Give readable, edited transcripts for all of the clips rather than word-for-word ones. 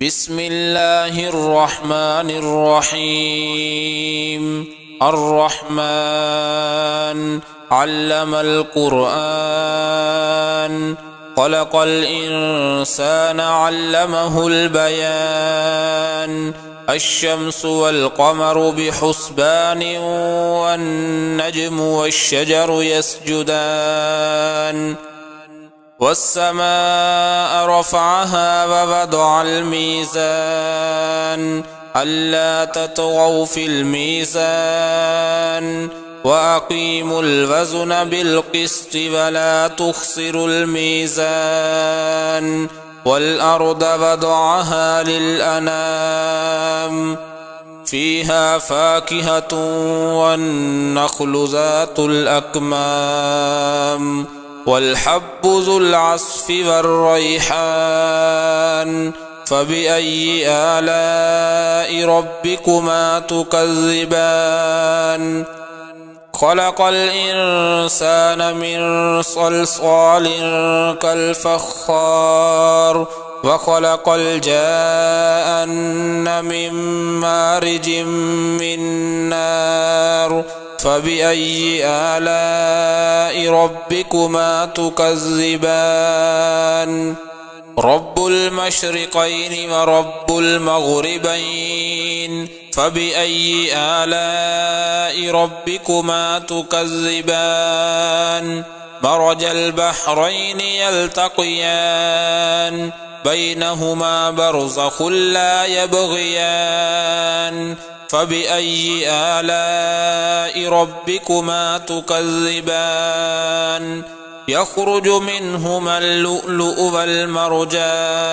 بسم الله الرحمن الرحيم. الرحمن علم القرآن، خلق الإنسان علمه البيان. الشمس والقمر بحسبان، والنجم والشجر يسجدان. والسماء رفعها ووضع الميزان، ألا تطغوا في الميزان، وأقيموا الوزن بالقسط ولا تخسروا الميزان. والأرض وضعها للأنام، فيها فاكهة والنخل ذات الأكمام، والحب ذو العصف والريحان. فبأي آلاء ربكما تكذبان؟ خلق الإنسان من صلصال كالفخار، وخلق الجان من مارج من نار. فبأي آلاء ربكما تكذبان؟ رب المشرقين ورب المغربين، فبأي آلاء ربكما تكذبان؟ مرج البحرين يلتقيان، بينهما برزخ لا يبغيان. فبأي آلاء ربكما تكذبان؟ يخرج منهما اللؤلؤ والمرجان.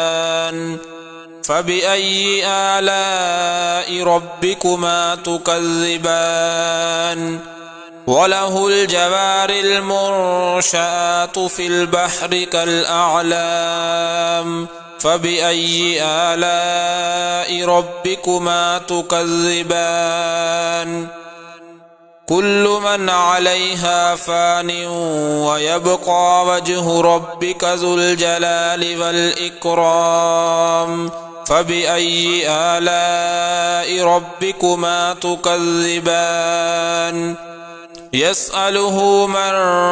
فبأي آلاء ربكما تكذبان؟ وله الجوار المنشآت في البحر كالأعلام. فبأي آلاء ربكما تكذبان؟ كل من عليها فان، ويبقى وجه ربك ذو الجلال والإكرام. فبأي آلاء ربكما تكذبان؟ يسأله من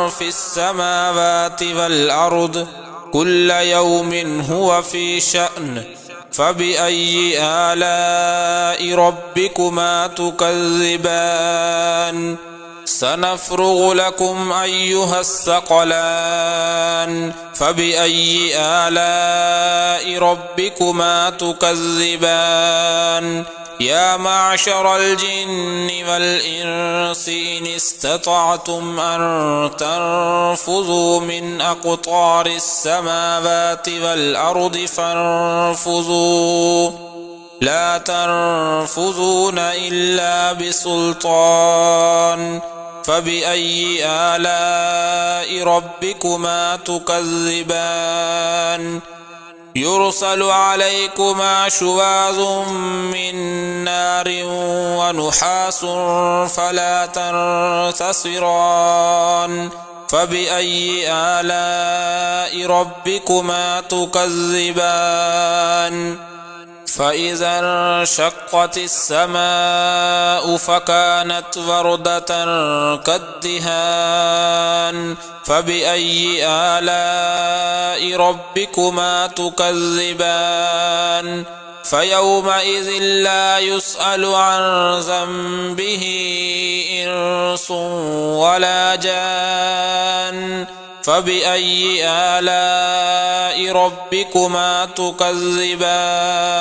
في السماوات والأرض، كل يوم هو في شأن. فبأي آلاء ربكما تكذبان؟ سنفرغ لكم أيها الثقلان. فبأي آلاء ربكما تكذبان؟ يا معشر الجن والإنس إن استطعتم أن تنفذوا من أقطار السماوات والأرض فانفذوا، لا تنفذون إلا بسلطان. فبأي آلاء ربكما تكذبان؟ يرسل عليكما شواظ من نار ونحاس فلا تنتصران. فبأي آلاء ربكما تكذبان؟ فإذا انشقت السماء فكانت وردة كالدهان. فبأي آلاء ربكما تكذبان؟ فيومئذ لا يسأل عن ذنبه إنس ولا جان. فبأي آلاء ربكما تكذبان؟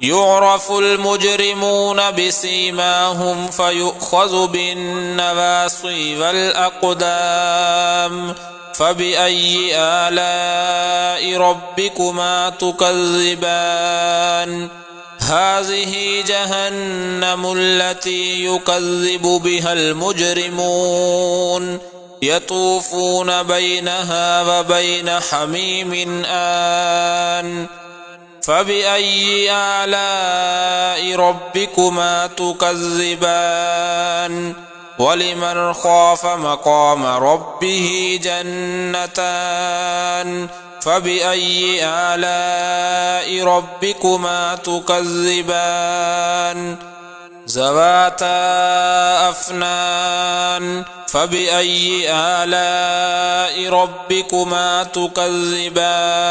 يعرف المجرمون بسيماهم فيؤخذ بالنواصي والأقدام. فبأي آلاء ربكما تكذبان؟ هذه جهنم التي يكذب بها المجرمون، يطوفون بينها وبين حميم آن. فبأي آلاء ربكما تكذبان؟ ولمن خاف مقام ربه جنتان، فبأي آلاء ربكما تكذبان ذواتا أفنان فبأي آلاء ربكما تكذبان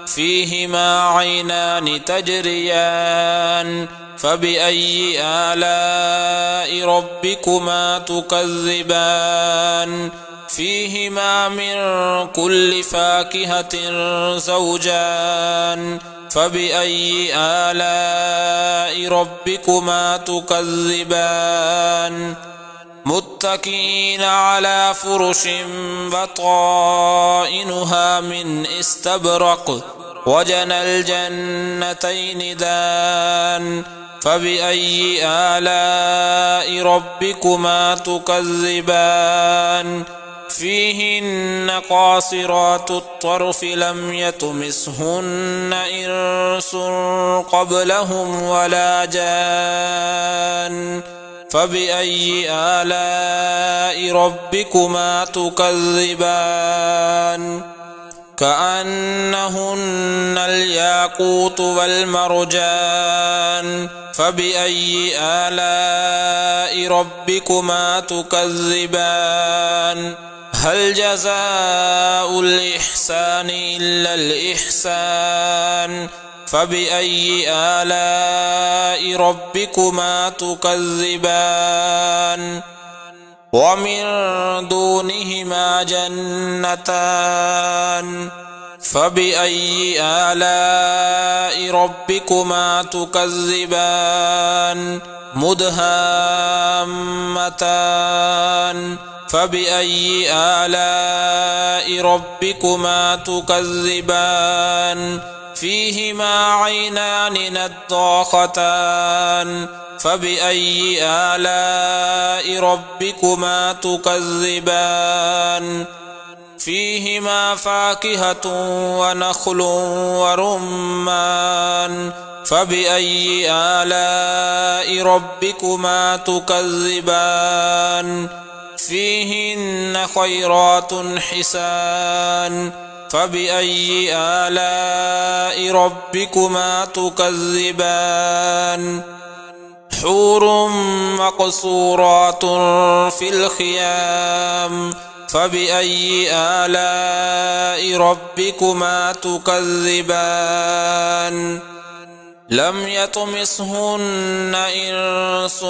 فيهما عينان تجريان فبأي آلاء ربكما تكذبان فيهما من كل فاكهة زوجان فبأي آلاء ربكما تكذبان متكئين على فرش بطائنها من استبرق وجنى الجنتين دان فبأي آلاء ربكما تكذبان فيهن قاصرات الطرف لم يطمثهن إنس قبلهم ولا جان فبأي آلاء ربكما تكذبان كأنهن الياقوت والمرجان فبأي آلاء ربكما تكذبان هل جزاء الإحسان إلا الإحسان فبأي آلاء ربكما تكذبان ومن دونهما جنتان فبأي آلاء ربكما تكذبان مدهامتان فبأي آلاء ربكما تكذبان فيهما عينان نضاختان فبأي آلاء ربكما تكذبان فيهما فاكهة ونخل ورمان فبأي آلاء ربكما تكذبان فيهن خيرات حسان فبأي آلاء ربكما تكذبان حور مقصورات في الخيام فبأي آلاء ربكما تكذبان لم يطمثهن إنس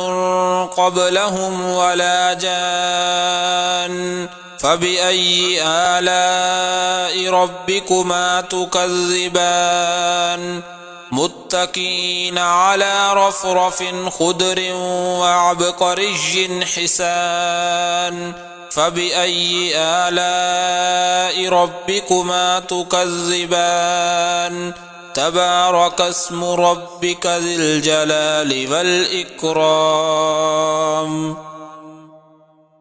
قبلهم ولا جان فبأي آلاء ربكما تكذبان متكئين على رفرف خضر وعبقري حسان فبأي آلاء ربكما تكذبان تبارك اسم ربك ذي الجلال والإكرام